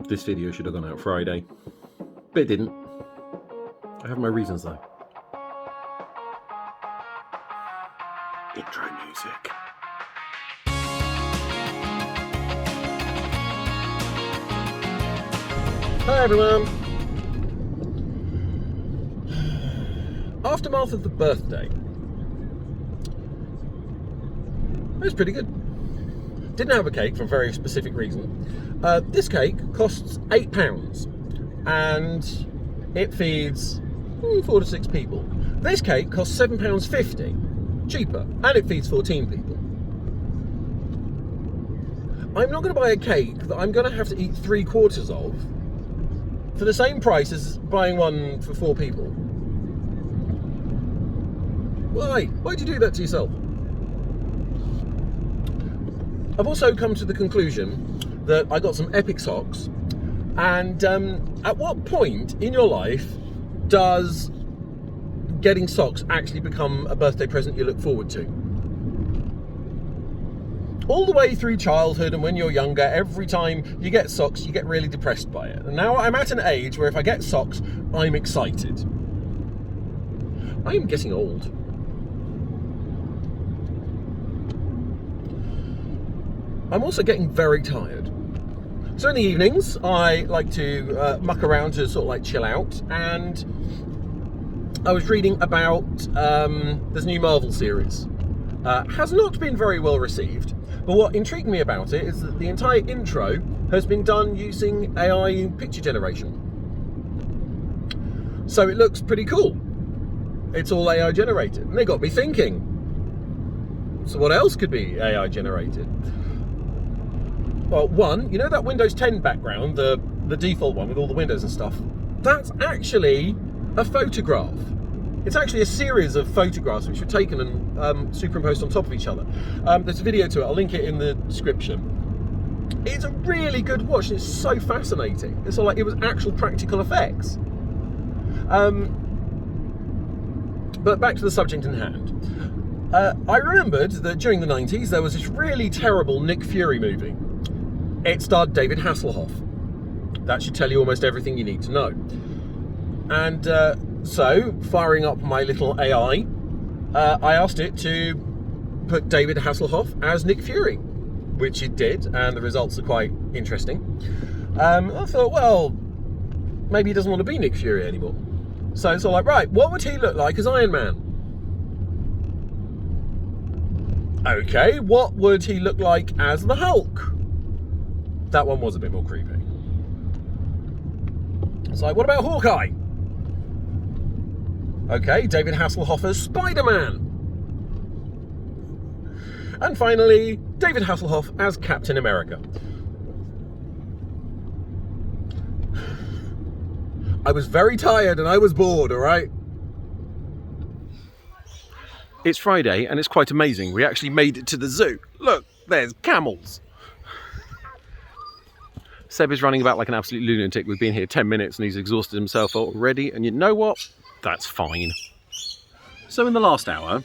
This video should have gone out Friday, but it didn't. I have my reasons though. Intro music. Hi everyone! Aftermath of the birthday. It was pretty good. Didn't have a cake for a very specific reason. This cake costs £8 and it feeds 4 to 6 people. This cake costs £7.50, cheaper, and it feeds 14 people. I'm not going to buy a cake that I'm going to have to eat 3/4 of for the same price as buying one for 4 people. Why? Why'd you do that to yourself? I've also come to the conclusion that I got some epic socks, and at what point in your life does getting socks actually become a birthday present you look forward to? All the way through childhood and when you're younger, every time you get socks, you get really depressed by it. And now I'm at an age where if I get socks, I'm excited. I am getting old. I'm also getting very tired. So in the evenings, I like to muck around to sort of like chill out, and I was reading about this new Marvel series. Has not been very well received, but what intrigued me about it is that the entire intro has been done using AI picture generation. So it looks pretty cool. It's all AI generated, and it got me thinking, so what else could be AI generated? Well, one, you know that Windows 10 background, the default one with all the windows and stuff? That's actually a photograph. It's actually a series of photographs which were taken and superimposed on top of each other. There's a video to it, I'll link it in the description. It's a really good watch, and it's so fascinating. It's all like it was actual practical effects. But back to the subject in hand. I remembered that during the 90s there was this really terrible Nick Fury movie. It starred David Hasselhoff. That should tell you almost everything you need to know. And so, firing up my little AI, I asked it to put David Hasselhoff as Nick Fury, which it did, and the results are quite interesting. I thought, well, maybe he doesn't want to be Nick Fury anymore. So it's all like, right, what would he look like as Iron Man? Okay, what would he look like as the Hulk? That one was a bit more creepy. It's like, what about Hawkeye? Okay, David Hasselhoff as Spider-Man. And finally, David Hasselhoff as Captain America. I was very tired and I was bored, all right? It's Friday and it's quite amazing. We actually made it to the zoo. Look, there's camels. Seb is running about like an absolute lunatic. We've been here 10 minutes and he's exhausted himself already. And you know what? That's fine. So in the last hour,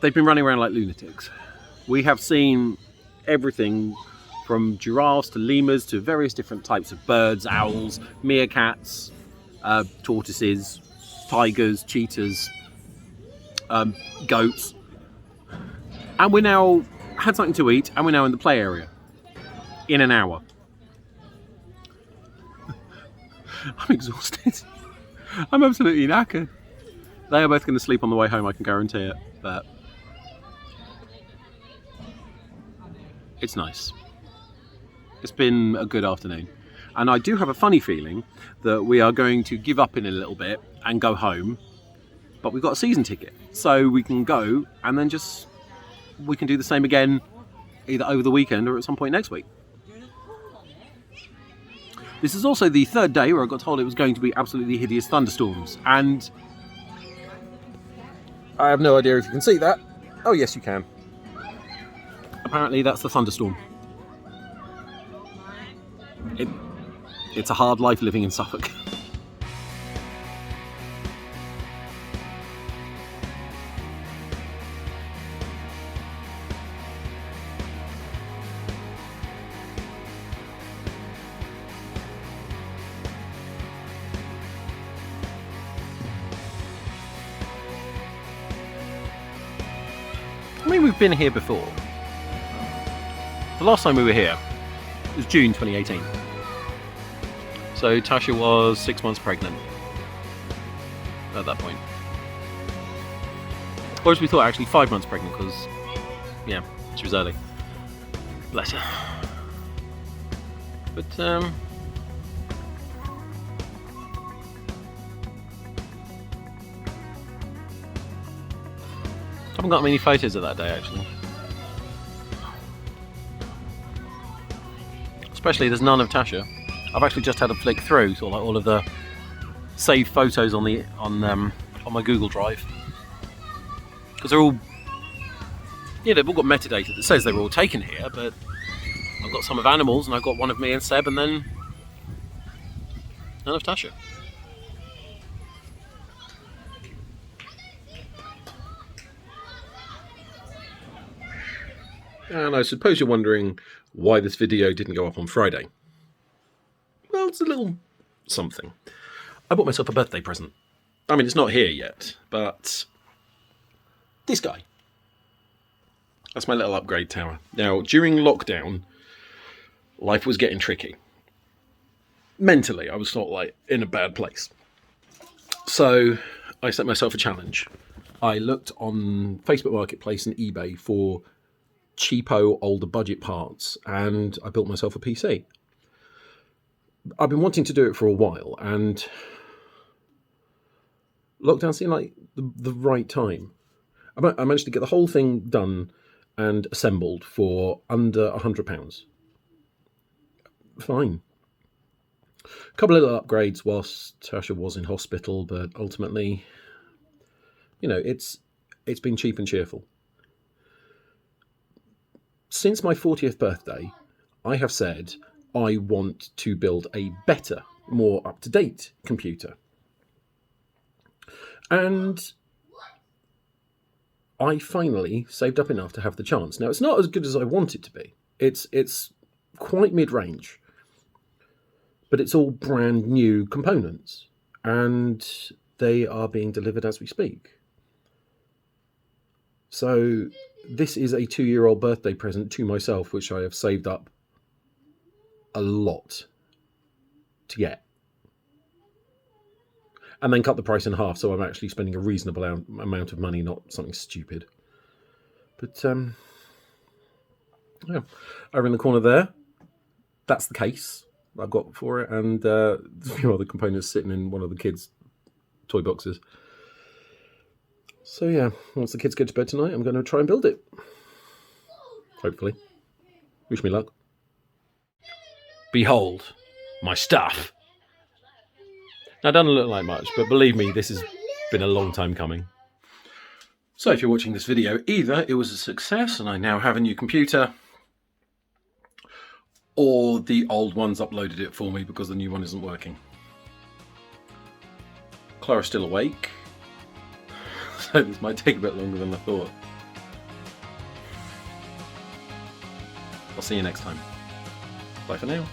they've been running around like lunatics. We have seen everything from giraffes to lemurs to various different types of birds, owls, meerkats, tortoises, tigers, cheetahs, goats. And we now had something to eat and we're now in the play area. In an hour. I'm exhausted. I'm absolutely knackered. They are both going to sleep on the way home, I can guarantee it, but it's nice. It's been a good afternoon. And I do have a funny feeling that we are going to give up in a little bit and go home, but we've got a season ticket. So we can go and then we can do the same again either over the weekend or at some point next week. This is also the third day where I got told it was going to be absolutely hideous thunderstorms, and I have no idea if you can see that. Oh yes, you can. Apparently that's the thunderstorm. It's a hard life living in Suffolk. I mean, we've been here before. The last time we were here was June 2018. So Tasha was 6 months pregnant at that point. Or as we thought, actually 5 months pregnant, because, yeah, she was early. Bless her. But, I haven't got many photos of that day, actually. Especially, there's none of Tasha. I've actually just had a flick through sort of like all of the saved photos on my Google Drive, because they're all, yeah, they've all got metadata that says they were all taken here. But I've got some of animals, and I've got one of me and Seb, and then none of Tasha. And I suppose you're wondering why this video didn't go up on Friday. Well, it's a little something. I bought myself a birthday present. I mean, it's not here yet, but this guy. That's my little upgrade tower. Now, during lockdown, life was getting tricky. Mentally, I was sort of like in a bad place. So I set myself a challenge. I looked on Facebook Marketplace and eBay for cheapo older budget parts, and I built myself a PC. I've been wanting to do it for a while, and lockdown seemed like the right time. I managed to get the whole thing done and assembled for under £100. Fine. A couple of little upgrades whilst Tasha was in hospital, but ultimately, you know, it's been cheap and cheerful. Since my 40th birthday, I have said I want to build a better, more up-to-date computer. And I finally saved up enough to have the chance. Now, it's not as good as I want it to be. It's quite mid-range, but it's all brand new components, and they are being delivered as we speak. So this is a 2-year-old birthday present to myself, which I have saved up a lot to get. And then cut the price in half, so I'm actually spending a reasonable amount of money, not something stupid. But, yeah, over in the corner there, that's the case I've got for it, and a few other components sitting in one of the kids' toy boxes. So yeah, once the kids go to bed tonight, I'm going to try and build it. Hopefully. Wish me luck. Behold, my stuff. Now, it doesn't look like much, but believe me, this has been a long time coming. So if you're watching this video, either it was a success and I now have a new computer, or the old one's uploaded it for me because the new one isn't working. Clara's still awake, so this might take a bit longer than I thought. I'll see you next time. Bye for now.